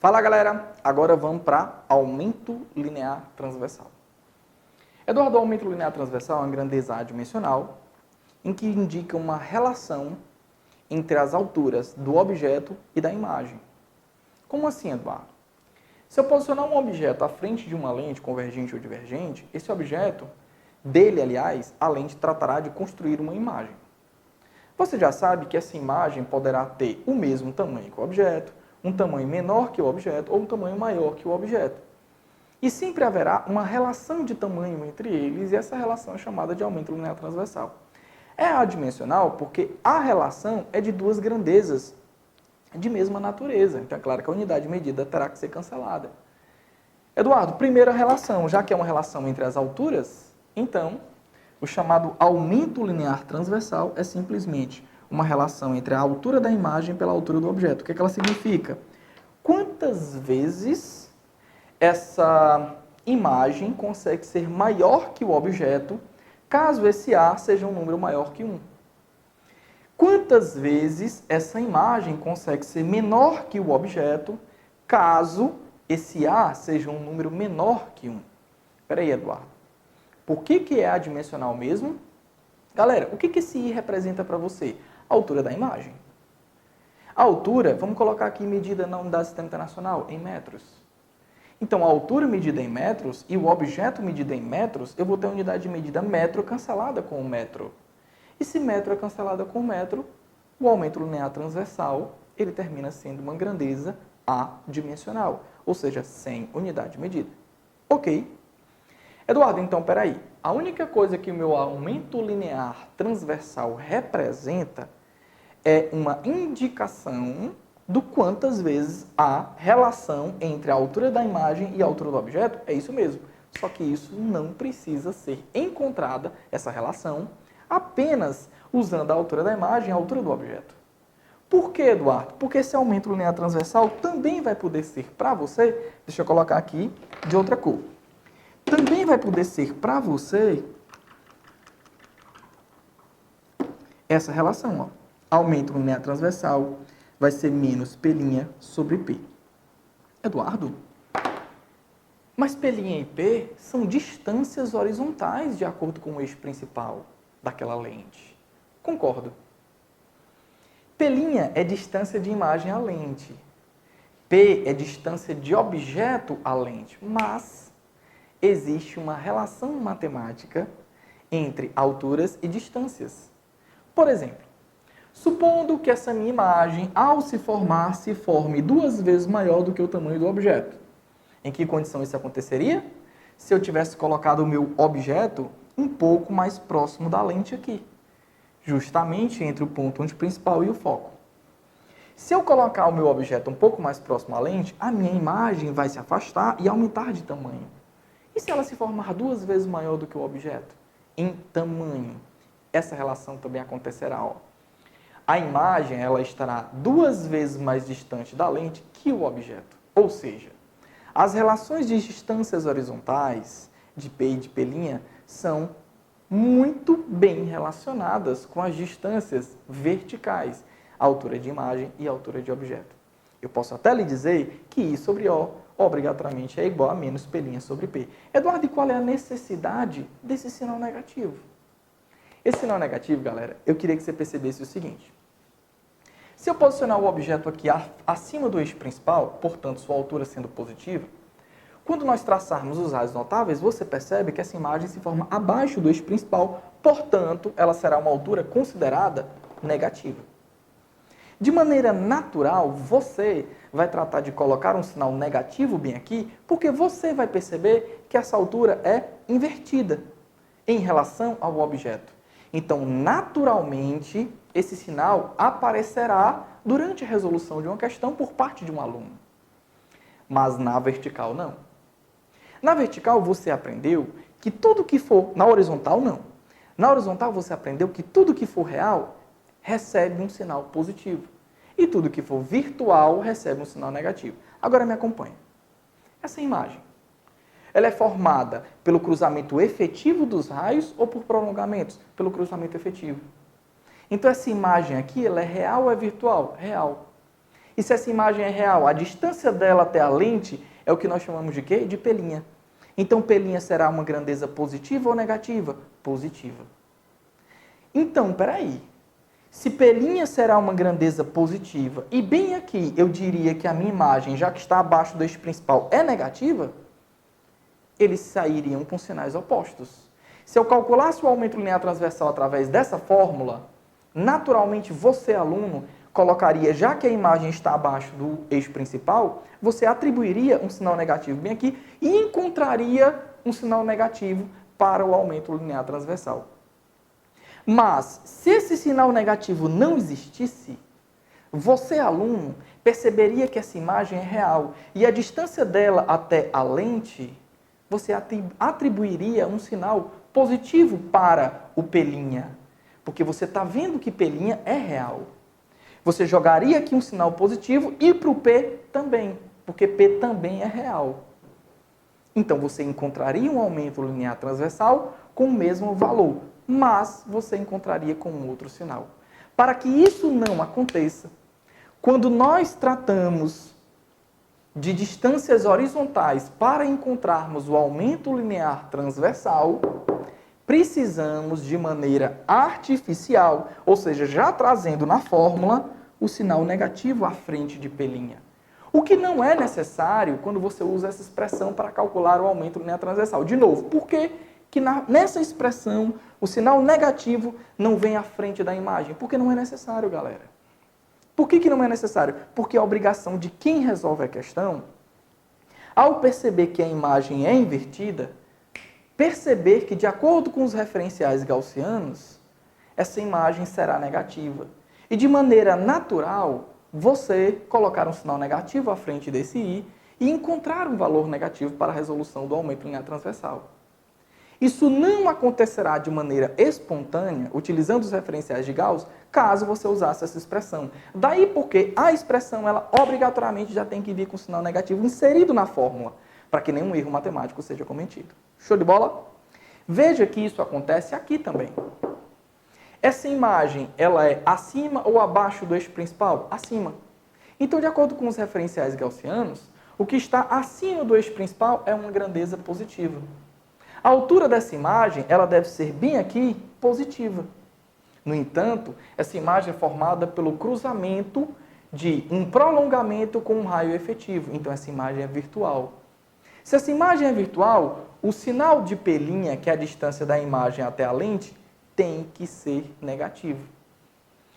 Fala galera, agora vamos para aumento linear transversal. Eduardo, o aumento linear transversal é uma grandeza adimensional em que indica uma relação entre as alturas do objeto e da imagem. Como assim, Eduardo? Se eu posicionar um objeto à frente de uma lente convergente ou divergente, esse objeto, aliás, a lente tratará de construir uma imagem. Você já sabe que essa imagem poderá ter o mesmo tamanho que o objeto, um tamanho menor que o objeto ou um tamanho maior que o objeto. E sempre haverá uma relação de tamanho entre eles e essa relação é chamada de aumento linear transversal. É adimensional porque a relação é de duas grandezas de mesma natureza. Então é claro que a unidade de medida terá que ser cancelada. Eduardo, primeira relação, já que é uma relação entre as alturas, então o chamado aumento linear transversal é simplesmente uma relação entre a altura da imagem pela altura do objeto. O que ela significa? Quantas vezes essa imagem consegue ser maior que o objeto, caso esse A seja um número maior que 1? Quantas vezes essa imagem consegue ser menor que o objeto, caso esse A seja um número menor que 1? Espera aí, Eduardo. Por que é adimensional mesmo? Galera, o que esse I representa para você? A altura da imagem. A altura, vamos colocar aqui medida na unidade do Sistema Internacional, em metros. Então, a altura medida em metros e o objeto medido em metros, eu vou ter a unidade de medida metro cancelada com o metro. E se metro é cancelada com metro, o aumento linear transversal, ele termina sendo uma grandeza adimensional, ou seja, sem unidade de medida. Ok? Eduardo, então, peraí. A única coisa que o meu aumento linear transversal representa é uma indicação do quantas vezes a relação entre a altura da imagem e a altura do objeto. É isso mesmo. Só que isso não precisa ser encontrada, essa relação, apenas usando a altura da imagem e a altura do objeto. Por que, Eduardo? Porque esse aumento linear transversal também vai poder ser para você, deixa eu colocar aqui de outra cor, também vai poder ser para você essa relação, ó. Aumento linear transversal vai ser menos P' sobre P. Eduardo, mas P' e P são distâncias horizontais de acordo com o eixo principal daquela lente. Concordo. P' é distância de imagem à lente. P é distância de objeto à lente. Mas existe uma relação matemática entre alturas e distâncias. Por exemplo, supondo que essa minha imagem, ao se formar, se forme 2 vezes maior do que o tamanho do objeto. Em que condição isso aconteceria? Se eu tivesse colocado o meu objeto um pouco mais próximo da lente aqui, justamente entre o ponto principal e o foco. Se eu colocar o meu objeto um pouco mais próximo à lente, a minha imagem vai se afastar e aumentar de tamanho. E se ela se formar 2 vezes maior do que o objeto? Em tamanho. Essa relação também acontecerá, ó. A imagem ela estará 2 vezes mais distante da lente que o objeto. Ou seja, as relações de distâncias horizontais, de P e de P', são muito bem relacionadas com as distâncias verticais, a altura de imagem e a altura de objeto. Eu posso até lhe dizer que I sobre O obrigatoriamente é igual a menos P' sobre P. Eduardo, e qual é a necessidade desse sinal negativo? Esse sinal negativo, galera, eu queria que você percebesse o seguinte. Se eu posicionar o objeto aqui acima do eixo principal, portanto, sua altura sendo positiva, quando nós traçarmos os raios notáveis, você percebe que essa imagem se forma abaixo do eixo principal, portanto, ela será uma altura considerada negativa. De maneira natural, você vai tratar de colocar um sinal negativo bem aqui, porque você vai perceber que essa altura é invertida em relação ao objeto. Então, naturalmente, esse sinal aparecerá durante a resolução de uma questão por parte de um aluno. Mas na vertical, não. Na vertical, você aprendeu que tudo que for... Na horizontal, não. Na horizontal, você aprendeu que tudo que for real recebe um sinal positivo. E tudo que for virtual recebe um sinal negativo. Agora me acompanhe. Essa imagem, ela é formada pelo cruzamento efetivo dos raios ou por prolongamentos? Pelo cruzamento efetivo. Então, essa imagem aqui, ela é real ou é virtual? Real. E se essa imagem é real, a distância dela até a lente é o que nós chamamos de quê? De P'. Então, P' será uma grandeza positiva ou negativa? Positiva. Então, peraí. Se P' será uma grandeza positiva, e bem aqui eu diria que a minha imagem, já que está abaixo do eixo principal, é negativa, eles sairiam com sinais opostos. Se eu calculasse o aumento linear transversal através dessa fórmula, naturalmente você, aluno, colocaria, já que a imagem está abaixo do eixo principal, você atribuiria um sinal negativo bem aqui e encontraria um sinal negativo para o aumento linear transversal. Mas, se esse sinal negativo não existisse, você, aluno, perceberia que essa imagem é real e a distância dela até a lente, você atribuiria um sinal positivo para o P', porque você está vendo que P' é real. Você jogaria aqui um sinal positivo e para o P também, porque P também é real. Então, você encontraria um aumento linear transversal com o mesmo valor, mas você encontraria com um outro sinal. Para que isso não aconteça, quando nós tratamos de distâncias horizontais para encontrarmos o aumento linear transversal, precisamos de maneira artificial, ou seja, já trazendo na fórmula o sinal negativo à frente de P'. O que não é necessário quando você usa essa expressão para calcular o aumento linear transversal. De novo, por que nessa expressão o sinal negativo não vem à frente da imagem? Porque não é necessário, galera. Por que não é necessário? Porque a obrigação de quem resolve a questão, ao perceber que a imagem é invertida, perceber que, de acordo com os referenciais gaussianos, essa imagem será negativa. E, de maneira natural, você colocar um sinal negativo à frente desse I e encontrar um valor negativo para a resolução do aumento linear transversal. Isso não acontecerá de maneira espontânea, utilizando os referenciais de Gauss, caso você usasse essa expressão. Daí porque a expressão, ela obrigatoriamente já tem que vir com sinal negativo inserido na fórmula, para que nenhum erro matemático seja cometido. Show de bola? Veja que isso acontece aqui também. Essa imagem, ela é acima ou abaixo do eixo principal? Acima. Então, de acordo com os referenciais gaussianos, o que está acima do eixo principal é uma grandeza positiva. A altura dessa imagem, ela deve ser bem aqui, positiva. No entanto, essa imagem é formada pelo cruzamento de um prolongamento com um raio efetivo. Então, essa imagem é virtual. Se essa imagem é virtual, o sinal de P', que é a distância da imagem até a lente, tem que ser negativo.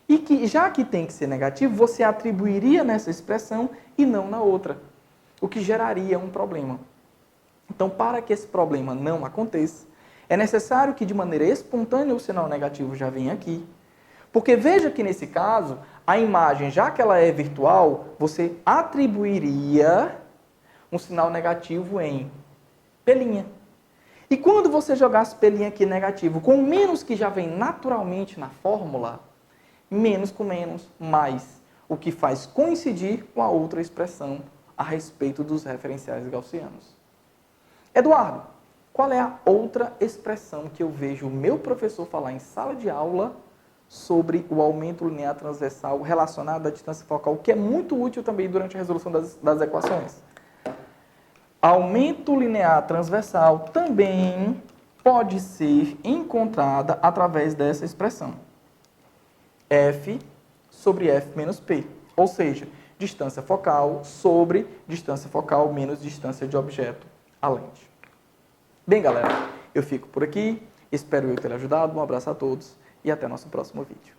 E que, já que tem que ser negativo, você atribuiria nessa expressão e não na outra, o que geraria um problema. Então, para que esse problema não aconteça, é necessário que de maneira espontânea o sinal negativo já venha aqui. Porque veja que nesse caso, a imagem, já que ela é virtual, você atribuiria um sinal negativo em P'. E quando você jogasse P' aqui negativo, com menos que já vem naturalmente na fórmula, menos com menos, mais, o que faz coincidir com a outra expressão a respeito dos referenciais gaussianos. Eduardo, qual é a outra expressão que eu vejo o meu professor falar em sala de aula sobre o aumento linear transversal relacionado à distância focal, que é muito útil também durante a resolução das equações? Aumento linear transversal também pode ser encontrada através dessa expressão. F sobre F menos P, ou seja, distância focal sobre distância focal menos distância de objeto à lente. Bem, galera, eu fico por aqui. Espero eu ter ajudado. Um abraço a todos e até nosso próximo vídeo.